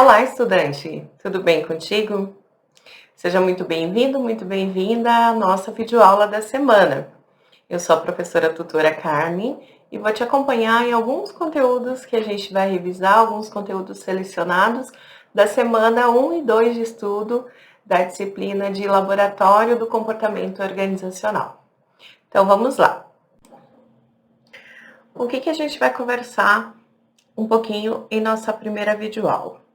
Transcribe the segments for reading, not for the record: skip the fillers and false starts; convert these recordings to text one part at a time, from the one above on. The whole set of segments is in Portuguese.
Olá, estudante! Tudo bem contigo? Seja muito bem-vindo, muito bem-vinda à nossa videoaula da semana. Eu sou a professora tutora Carmen e vou te acompanhar em alguns conteúdos que a gente vai revisar, alguns conteúdos selecionados da semana 1 e 2 de estudo da disciplina de Laboratório do Comportamento Organizacional. Então, vamos lá. O que a gente vai conversar um pouquinho em nossa primeira videoaula?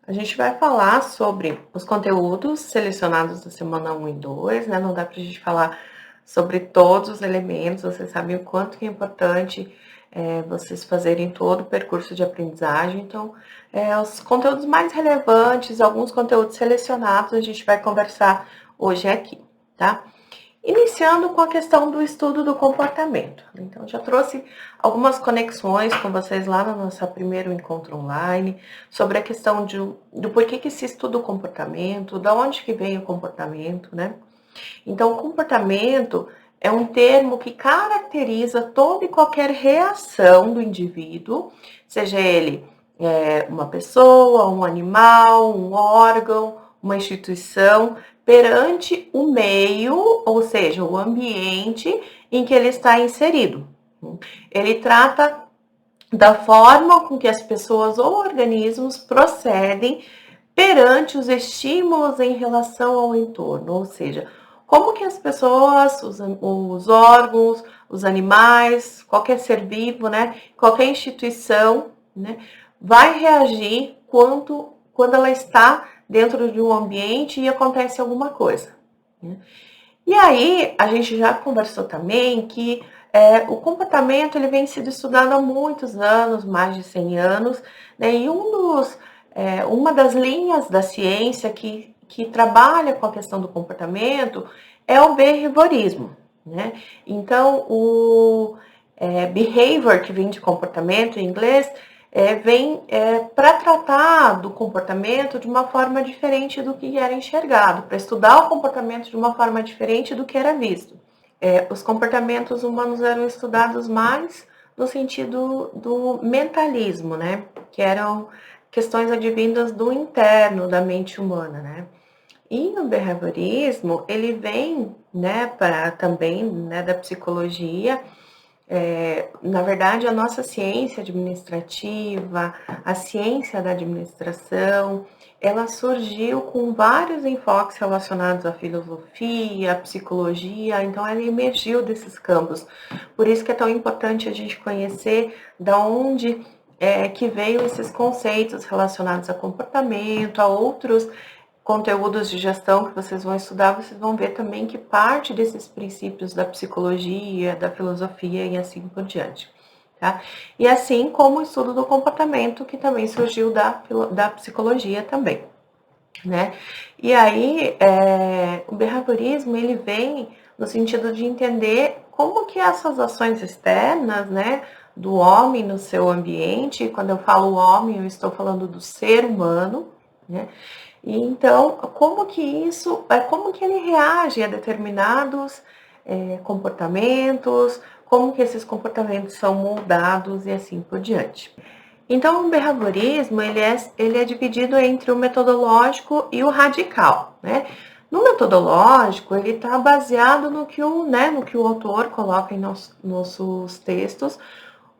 A gente vai falar sobre os conteúdos selecionados da semana 1 e 2, né? Não dá pra gente falar sobre todos os elementos, vocês sabem o quanto que é importante vocês fazerem todo o percurso de aprendizagem. Então, os conteúdos mais relevantes, alguns conteúdos selecionados, a gente vai conversar hoje aqui, tá? Iniciando com a questão do estudo do comportamento. Então, já trouxe algumas conexões com vocês lá no nosso primeiro encontro online, sobre a questão do porquê que se estuda o comportamento, da onde que vem o comportamento, né? Então, o comportamento é um termo que caracteriza toda e qualquer reação do indivíduo, seja ele uma pessoa, um animal, um órgão, uma instituição, perante o meio, ou seja, o ambiente em que ele está inserido. Ele trata da forma com que as pessoas ou organismos procedem perante os estímulos em relação ao entorno, ou seja, como que as pessoas, os órgãos, os animais, qualquer ser vivo, né, qualquer instituição, né, vai reagir quando ela está dentro de um ambiente e acontece alguma coisa, né? E aí, a gente já conversou também que o comportamento ele vem sendo estudado há muitos anos, mais de 100 anos, né? E uma das linhas da ciência que trabalha com a questão do comportamento é o behaviorismo, né? Então, o behavior, que vem de comportamento em inglês, vem para tratar do comportamento de uma forma diferente do que era enxergado, para estudar o comportamento de uma forma diferente do que era visto. Os comportamentos humanos eram estudados mais no sentido do mentalismo, né? Que eram questões advindas do interno da mente humana, né? E o behaviorismo, ele vem, né, para também, né, da psicologia. Na verdade, a nossa ciência administrativa, a ciência da administração, ela surgiu com vários enfoques relacionados à filosofia, à psicologia, então ela emergiu desses campos. Por isso que é tão importante a gente conhecer da onde que veio esses conceitos relacionados a comportamento, a outros conteúdos de gestão que vocês vão estudar, vocês vão ver também que parte desses princípios da psicologia, da filosofia e assim por diante, tá? E assim como o estudo do comportamento, que também surgiu da psicologia também, né? E aí, o behaviorismo, ele vem no sentido de entender como que essas ações externas, né, do homem no seu ambiente, quando eu falo homem, eu estou falando do ser humano, né? E então, como que ele reage a determinados comportamentos, como que esses comportamentos são moldados e assim por diante. Então, o behaviorismo, ele é dividido entre o metodológico e o radical, né? No metodológico, ele está baseado no que o autor coloca em nossos textos,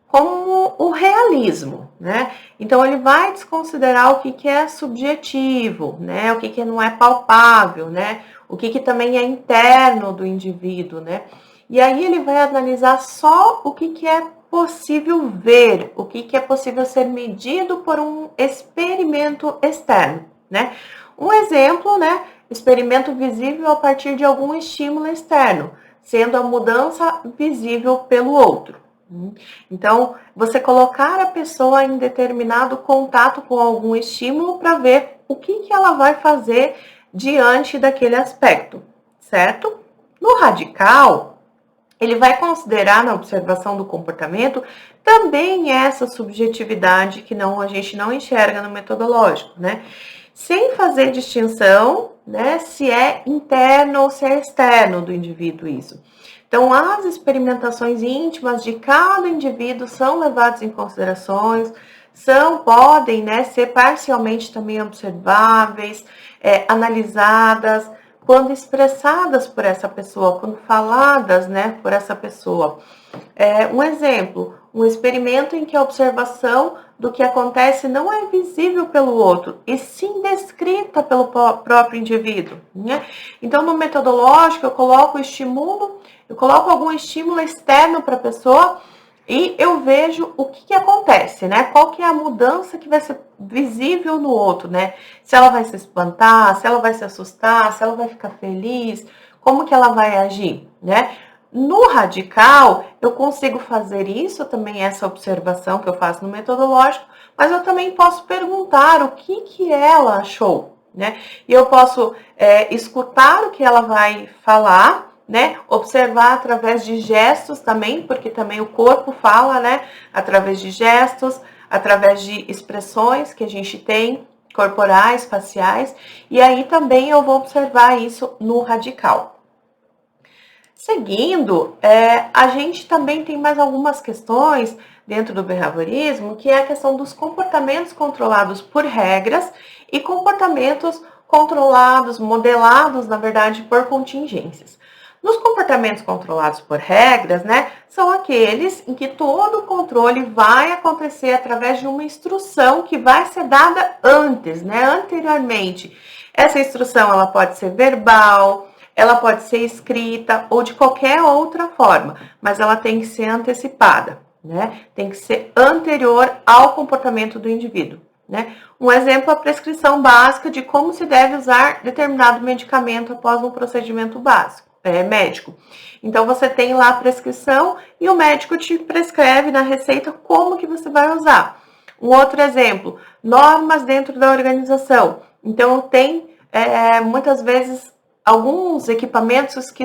como o realismo, né? Então, ele vai desconsiderar o que é subjetivo, né? O que não é palpável, né? O que também é interno do indivíduo, né? E aí ele vai analisar só o que é possível ver, o que é possível ser medido por um experimento externo, né? Um exemplo, né? Experimento visível a partir de algum estímulo externo, sendo a mudança visível pelo outro. Então, você colocar a pessoa em determinado contato com algum estímulo para ver o que ela vai fazer diante daquele aspecto, certo? No radical, ele vai considerar na observação do comportamento também essa subjetividade que a gente não enxerga no metodológico, né? Sem fazer distinção, né, se é interno ou se é externo do indivíduo isso. Então, as experimentações íntimas de cada indivíduo são levadas em considerações, podem, né, ser parcialmente também observáveis, analisadas, quando expressadas por essa pessoa, quando faladas, né, por essa pessoa. Um exemplo, um experimento em que a observação do que acontece não é visível pelo outro, e sim descrita pelo próprio indivíduo, né? Então, no metodológico, eu coloco algum estímulo externo para a pessoa e eu vejo o que acontece, né? Qual que é a mudança que vai ser visível no outro, né? Se ela vai se espantar, se ela vai se assustar, se ela vai ficar feliz, como que ela vai agir, né? No radical, eu consigo fazer isso também, essa observação que eu faço no metodológico, mas eu também posso perguntar o que ela achou, né? E eu posso escutar o que ela vai falar, né? Observar através de gestos também, porque também o corpo fala, né? Através de gestos, através de expressões que a gente tem, corporais, faciais, e aí também eu vou observar isso no radical. Seguindo, a gente também tem mais algumas questões dentro do behaviorismo, que é a questão dos comportamentos controlados por regras e comportamentos controlados, modelados, na verdade, por contingências. Nos comportamentos controlados por regras, né, são aqueles em que todo o controle vai acontecer através de uma instrução que vai ser dada antes, né, anteriormente. Essa instrução, ela pode ser verbal, ela pode ser escrita ou de qualquer outra forma, mas ela tem que ser antecipada, né? Tem que ser anterior ao comportamento do indivíduo, né? Um exemplo, a prescrição básica de como se deve usar determinado medicamento após um procedimento básico, médico. Então, você tem lá a prescrição e o médico te prescreve na receita como que você vai usar. Um outro exemplo, normas dentro da organização. Então, tem muitas vezes alguns equipamentos que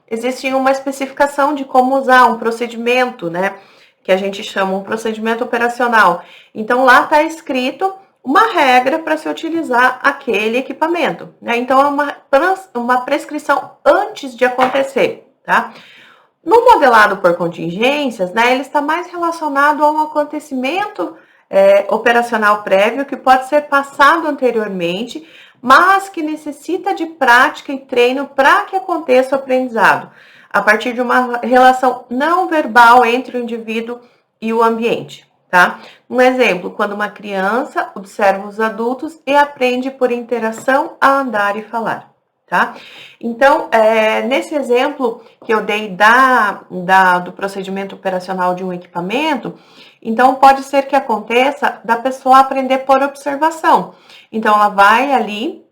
existe uma especificação de como usar um procedimento, né? Que a gente chama um procedimento operacional. Então, lá está escrito uma regra para se utilizar aquele equipamento, né? Então, é uma prescrição antes de acontecer, tá? No modelado por contingências, né, ele está mais relacionado a um acontecimento operacional prévio que pode ser passado anteriormente, mas que necessita de prática e treino para que aconteça o aprendizado, a partir de uma relação não verbal entre o indivíduo e o ambiente, tá? Um exemplo, quando uma criança observa os adultos e aprende por interação a andar e falar. Tá? Então, nesse exemplo que eu dei do procedimento operacional de um equipamento, então pode ser que aconteça da pessoa aprender por observação. Então, ela vai ali,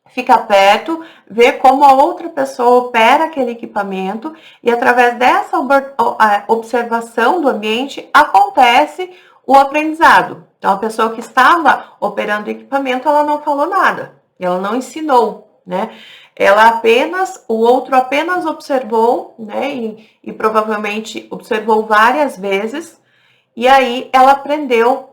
fica perto, vê como a outra pessoa opera aquele equipamento e através dessa observação do ambiente acontece o aprendizado. Então, a pessoa que estava operando o equipamento, ela não falou nada, ela não ensinou, né? O outro apenas observou, né? E provavelmente observou várias vezes, e aí ela aprendeu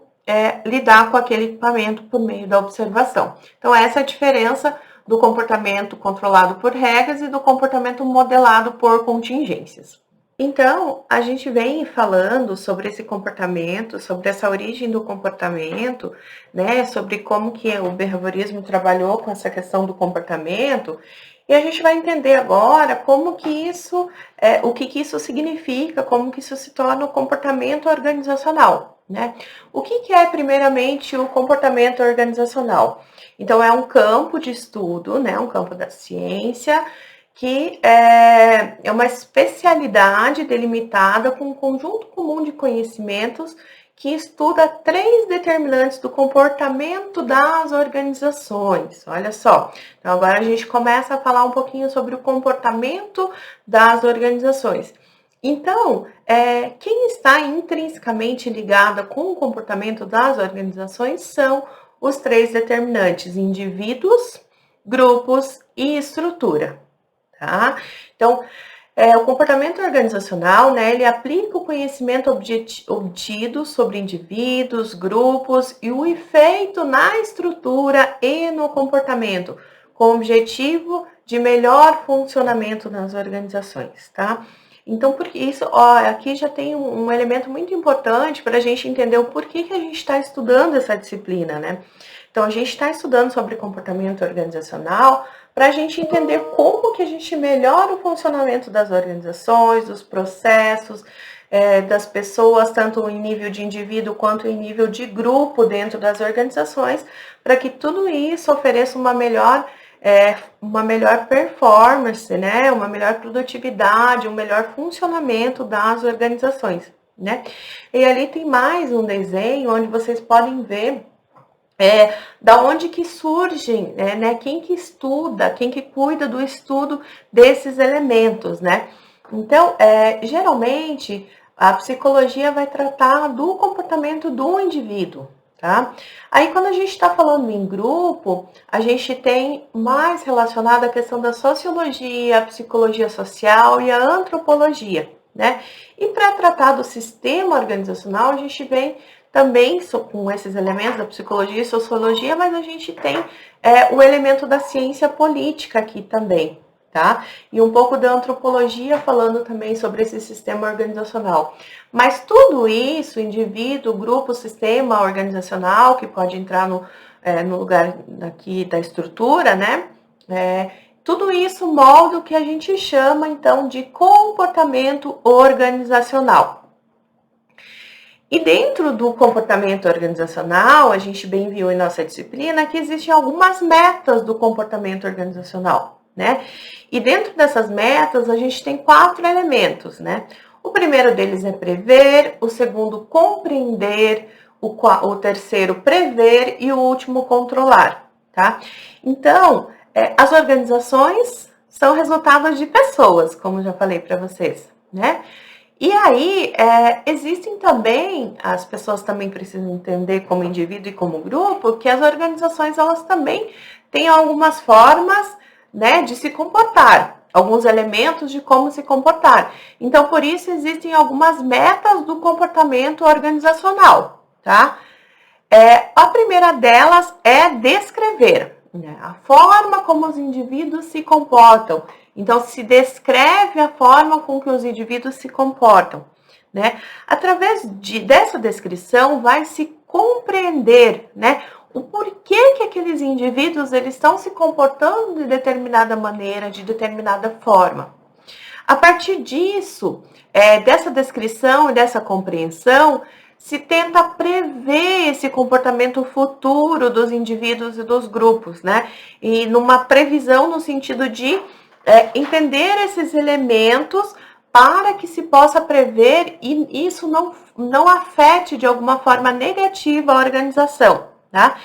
lidar com aquele equipamento por meio da observação. Então, essa é a diferença do comportamento controlado por regras e do comportamento modelado por contingências. Então, a gente vem falando sobre esse comportamento, sobre essa origem do comportamento, né, sobre como que o behaviorismo trabalhou com essa questão do comportamento, e a gente vai entender agora como que isso, o que isso significa, como que isso se torna o comportamento organizacional, né? O que é, primeiramente, o comportamento organizacional? Então, é um campo de estudo, né, um campo da ciência, que é uma especialidade delimitada com um conjunto comum de conhecimentos que estuda 3 determinantes do comportamento das organizações. Olha só, então agora a gente começa a falar um pouquinho sobre o comportamento das organizações. Então, quem está intrinsecamente ligada com o comportamento das organizações são os 3 determinantes: indivíduos, grupos e estrutura. Tá? Então, o comportamento organizacional, né, ele aplica o conhecimento obtido sobre indivíduos, grupos e o efeito na estrutura e no comportamento, com o objetivo de melhor funcionamento nas organizações, tá? Então, porque isso, ó, aqui já tem um elemento muito importante para a gente entender o porquê que a gente está estudando essa disciplina, né? Então, a gente está estudando sobre comportamento organizacional para a gente entender como que a gente melhora o funcionamento das organizações, dos processos, das pessoas, tanto em nível de indivíduo quanto em nível de grupo dentro das organizações, para que tudo isso ofereça uma melhor performance, né? Uma melhor produtividade, um melhor funcionamento das organizações, né? E ali tem mais um desenho onde vocês podem ver da onde que surgem, né? Quem que estuda, quem que cuida do estudo desses elementos, né? Então, geralmente, a psicologia vai tratar do comportamento do indivíduo, tá? Aí, quando a gente está falando em grupo, a gente tem mais relacionado a questão da sociologia, a psicologia social e a antropologia, né? E para tratar do sistema organizacional, a gente vem também com esses elementos da psicologia e sociologia, mas a gente tem o elemento da ciência política aqui também, tá? E um pouco da antropologia falando também sobre esse sistema organizacional. Mas tudo isso, indivíduo, grupo, sistema organizacional, que pode entrar no lugar aqui da estrutura, né? Tudo isso molda o que a gente chama, então, de comportamento organizacional. E dentro do comportamento organizacional, a gente bem viu em nossa disciplina que existem algumas metas do comportamento organizacional, né? E dentro dessas metas, a gente tem 4 elementos, né? O primeiro deles é prever, o segundo, compreender, o terceiro, prever e o último, controlar, tá? Então, as organizações são resultados de pessoas, como já falei para vocês, né? E aí, existem também, as pessoas também precisam entender como indivíduo e como grupo, que as organizações, elas também têm algumas formas, né, de se comportar, alguns elementos de como se comportar. Então, por isso, existem algumas metas do comportamento organizacional, tá? A primeira delas é descrever, né, a forma como os indivíduos se comportam. Então, se descreve a forma com que os indivíduos se comportam, né? Através dessa descrição, vai se compreender, né, o porquê que aqueles indivíduos eles estão se comportando de determinada maneira, de determinada forma. A partir disso, dessa descrição e dessa compreensão, se tenta prever esse comportamento futuro dos indivíduos e dos grupos, né? E numa previsão no sentido de entender esses elementos para que se possa prever e isso não afete de alguma forma negativa a organização, tá?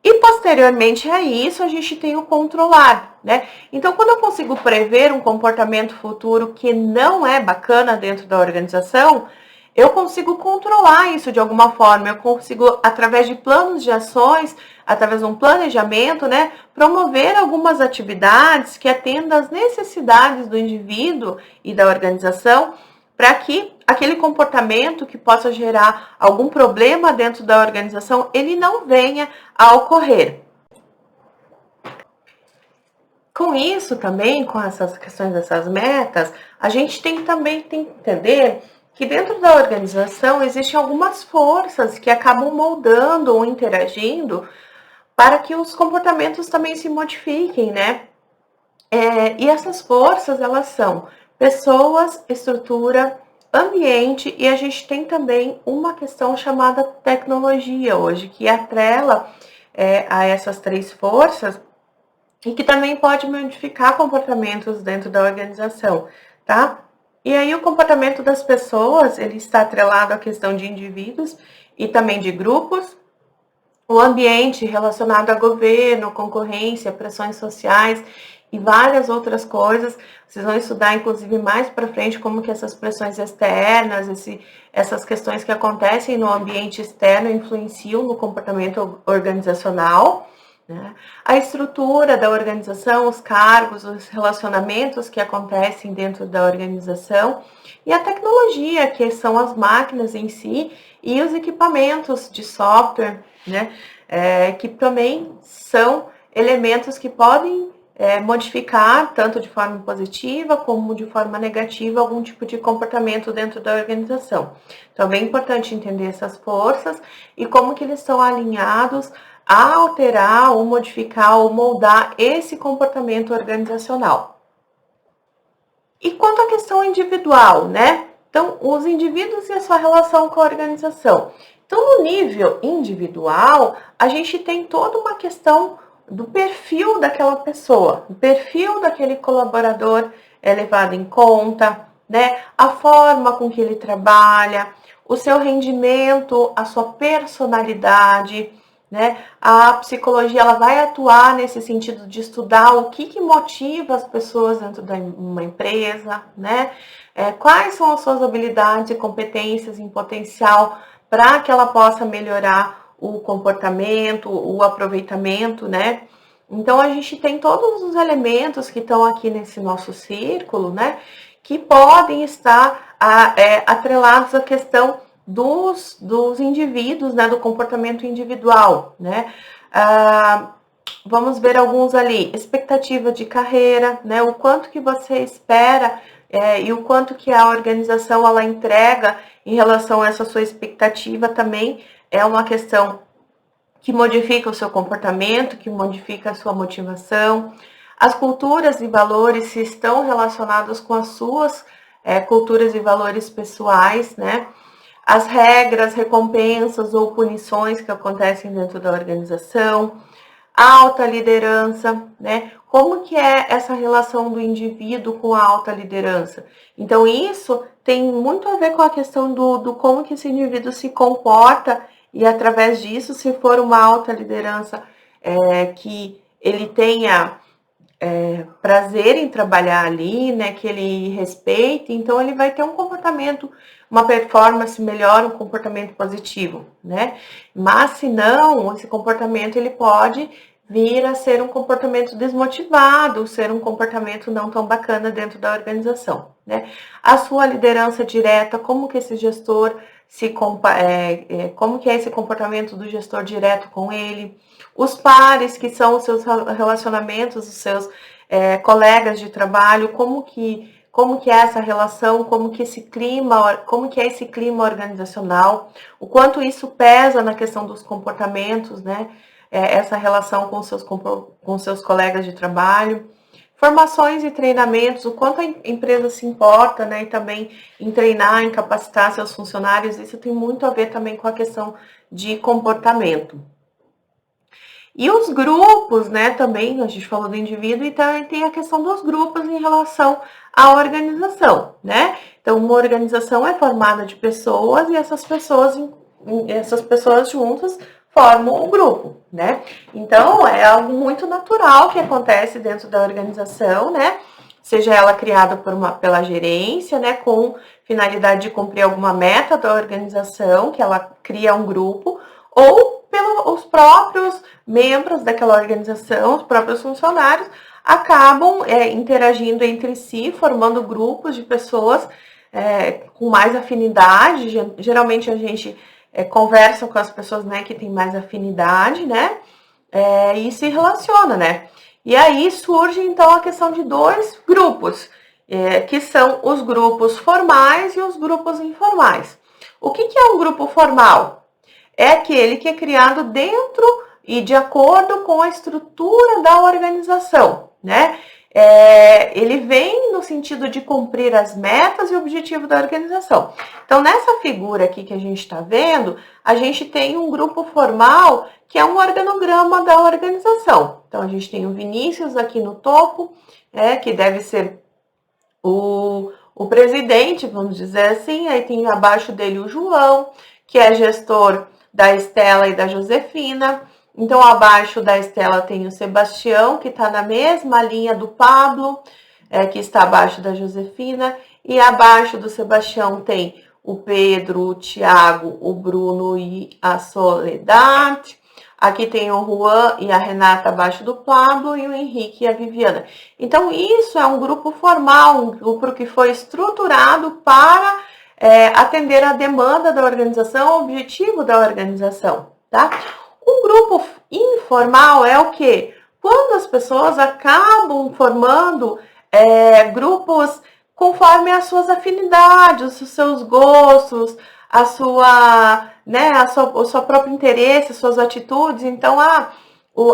E posteriormente a isso, a gente tem o controlar, né? Então, quando eu consigo prever um comportamento futuro que não é bacana dentro da organização, eu consigo controlar isso de alguma forma, eu consigo, através de planos de ações, através de um planejamento, né, promover algumas atividades que atendam às necessidades do indivíduo e da organização, para que aquele comportamento que possa gerar algum problema dentro da organização, ele não venha a ocorrer. Com isso também, com essas questões dessas metas, a gente também tem que entender que dentro da organização existem algumas forças que acabam moldando ou interagindo para que os comportamentos também se modifiquem, né? E essas forças, elas são pessoas, estrutura, ambiente, e a gente tem também uma questão chamada tecnologia hoje, que atrela a essas 3 forças e que também pode modificar comportamentos dentro da organização, tá? E aí o comportamento das pessoas, ele está atrelado à questão de indivíduos e também de grupos, o ambiente relacionado a governo, concorrência, pressões sociais e várias outras coisas. Vocês vão estudar, inclusive, mais para frente, como que essas pressões externas, essas questões que acontecem no ambiente externo influenciam no comportamento organizacional, né? A estrutura da organização, os cargos, os relacionamentos que acontecem dentro da organização e a tecnologia, que são as máquinas em si e os equipamentos de software, né? Que também são elementos que podem modificar, tanto de forma positiva como de forma negativa, algum tipo de comportamento dentro da organização. Então, é bem importante entender essas forças e como que eles estão alinhados a alterar ou modificar ou moldar esse comportamento organizacional. E quanto à questão individual, né? Então, os indivíduos e a sua relação com a organização. Então, no nível individual, a gente tem toda uma questão do perfil daquela pessoa, o perfil daquele colaborador é levado em conta, né? A forma com que ele trabalha, o seu rendimento, a sua personalidade, né? A psicologia ela vai atuar nesse sentido de estudar o que motiva as pessoas dentro de uma empresa, né? Quais são as suas habilidades e competências em potencial para que ela possa melhorar o comportamento, o aproveitamento, né? Então, a gente tem todos os elementos que estão aqui nesse nosso círculo, né? Que podem estar atrelados à questão dos indivíduos, né? Do comportamento individual, né? Vamos ver alguns ali. Expectativa de carreira, né? O quanto que você espera e o quanto que a organização ela entrega em relação a essa sua expectativa também é uma questão que modifica o seu comportamento, que modifica a sua motivação. As culturas e valores se estão relacionados com as suas culturas e valores pessoais, né? As regras, recompensas ou punições que acontecem dentro da organização, a alta liderança, né? Como que é essa relação do indivíduo com a alta liderança? Então, isso tem muito a ver com a questão do como que esse indivíduo se comporta e, através disso, se for uma alta liderança que ele tenha prazer em trabalhar ali, né? Que ele respeite, então ele vai ter um comportamento, uma performance melhor, um comportamento positivo, né? Mas se não, esse comportamento ele pode vir a ser um comportamento desmotivado, ser um comportamento não tão bacana dentro da organização, né? A sua liderança direta, como que esse gestor como que é esse comportamento do gestor direto com ele, os pares, que são os seus relacionamentos, os seus colegas de trabalho, como que é essa relação, como que é esse clima organizacional, o quanto isso pesa na questão dos comportamentos, né? Essa relação com seus colegas de trabalho. Formações e treinamentos, o quanto a empresa se importa, né? E também em treinar, em capacitar seus funcionários, isso tem muito a ver também com a questão de comportamento. E os grupos, né, também, a gente falou do indivíduo, e também tem a questão dos grupos em relação à organização, né? Então, uma organização é formada de pessoas e essas pessoas juntas formam um grupo, né? Então, é algo muito natural que acontece dentro da organização, né? Seja ela criada pela gerência, né, com finalidade de cumprir alguma meta da organização, que ela cria um grupo, ou pelos próprios membros daquela organização, os próprios funcionários, acabam interagindo entre si, formando grupos de pessoas com mais afinidade. Geralmente a gente conversa com as pessoas, né, que tem mais afinidade, né, e se relaciona, né. E aí surge, então, a questão de dois grupos, que são os grupos formais e os grupos informais. O que é um grupo formal? É aquele que é criado dentro e de acordo com a estrutura da organização, né? Ele vem no sentido de cumprir as metas e objetivos da organização. Então, nessa figura aqui que a gente está vendo, a gente tem um grupo formal que é um organograma da organização. Então, a gente tem o Vinícius aqui no topo, que deve ser o presidente, vamos dizer assim. Aí tem abaixo dele o João, que é gestor da Estela e da Josefina. Então, abaixo da Estela tem o Sebastião, que está na mesma linha do Pablo, que está abaixo da Josefina. E abaixo do Sebastião tem o Pedro, o Tiago, o Bruno e a Soledade. Aqui tem o Juan e a Renata abaixo do Pablo e o Henrique e a Viviana. Então, isso é um grupo formal, um grupo que foi estruturado para atender a demanda da organização, o objetivo da organização, tá? O grupo informal é o quê? quando as pessoas acabam formando grupos conforme as suas afinidades, os seus gostos, a sua, né, o seu próprio interesse, suas atitudes. Então,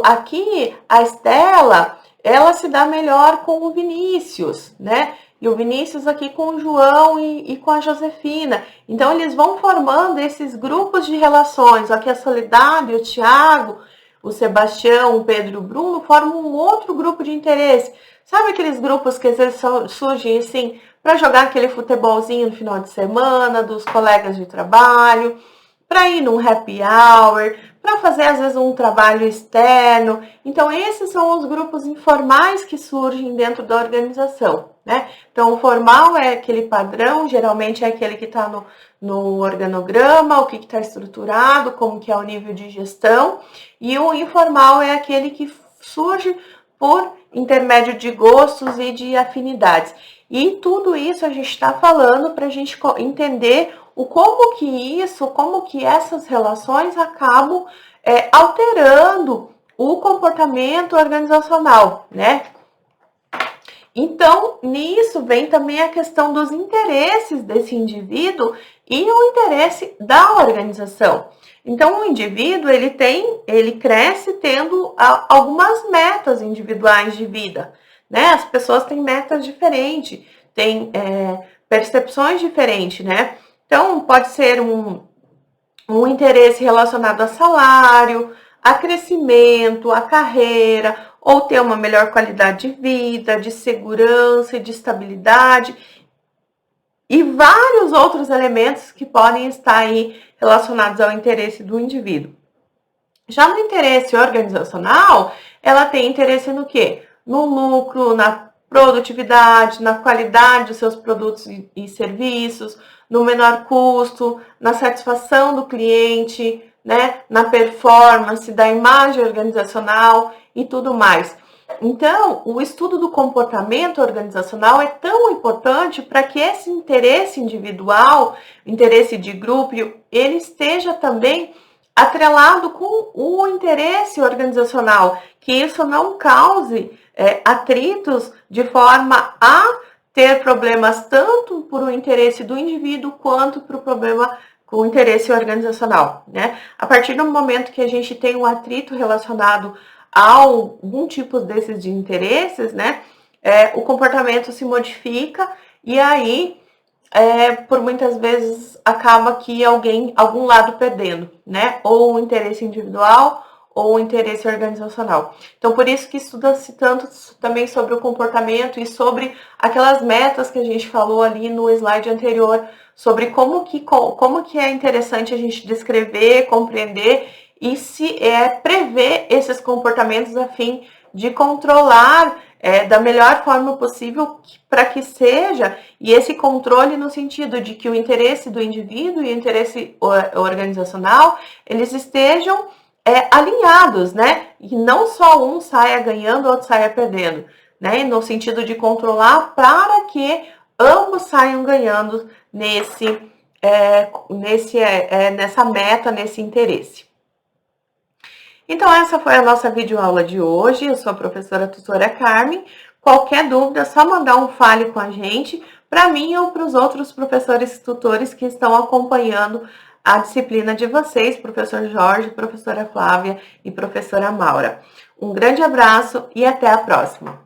aqui a Estela, ela se dá melhor com o Vinícius, né? E o Vinícius aqui com o João e com a Josefina. Então, eles vão formando esses grupos de relações. Aqui a Soledade, o Tiago, o Sebastião, o Pedro e o Bruno formam um outro grupo de interesse. Sabe aqueles grupos que às vezes surgem assim, para jogar aquele futebolzinho no final de semana, dos colegas de trabalho, para ir num happy hour, para fazer às vezes um trabalho externo. Então, esses são os grupos informais que surgem dentro da organização, né? Então, o formal é aquele padrão, geralmente é aquele que está no organograma, o que está estruturado, como que é o nível de gestão, e o informal é aquele que surge por intermédio de gostos e de afinidades. E tudo isso a gente está falando para a gente entender como que essas relações acabam alterando o comportamento organizacional, né? Então, nisso vem também a questão dos interesses desse indivíduo e o interesse da organização. Então, o indivíduo, ele cresce tendo algumas metas individuais de vida, né? As pessoas têm metas diferentes, têm percepções diferentes, né? Então, pode ser um interesse relacionado a salário, a crescimento, a carreira, ou ter uma melhor qualidade de vida, de segurança e de estabilidade, e vários outros elementos que podem estar aí relacionados ao interesse do indivíduo. Já no interesse organizacional, ela tem interesse no quê? No lucro, na produtividade, na qualidade dos seus produtos e serviços, no menor custo, na satisfação do cliente, né? Na performance, da imagem organizacional e tudo mais. Então, o estudo do comportamento organizacional é tão importante para que esse interesse individual, interesse de grupo, ele esteja também atrelado com o interesse organizacional, que isso não cause atritos de forma a ter problemas tanto por o interesse do indivíduo quanto para o problema com o interesse organizacional, né? A partir do momento que a gente tem um atrito relacionado a algum tipo desses de interesses, né? O comportamento se modifica e aí por muitas vezes acaba que algum lado perdendo, né? Ou o interesse individual ou o interesse organizacional. Então, por isso que estuda-se tanto também sobre o comportamento e sobre aquelas metas que a gente falou ali no slide anterior, sobre como que é interessante a gente descrever, compreender e se prever esses comportamentos a fim de controlar da melhor forma possível para que seja, e esse controle no sentido de que o interesse do indivíduo e o interesse organizacional, eles estejam alinhados, né? E não só um saia ganhando, o outro saia perdendo, né? No sentido de controlar para que ambos saiam ganhando nessa meta, nesse interesse. Então, essa foi a nossa videoaula de hoje. Eu sou a professora tutora Carmen. Qualquer dúvida, é só mandar um fale com a gente, para mim ou para os outros professores tutores que estão acompanhando a disciplina de vocês, professor Jorge, professora Flávia e professora Maura. Um grande abraço e até a próxima!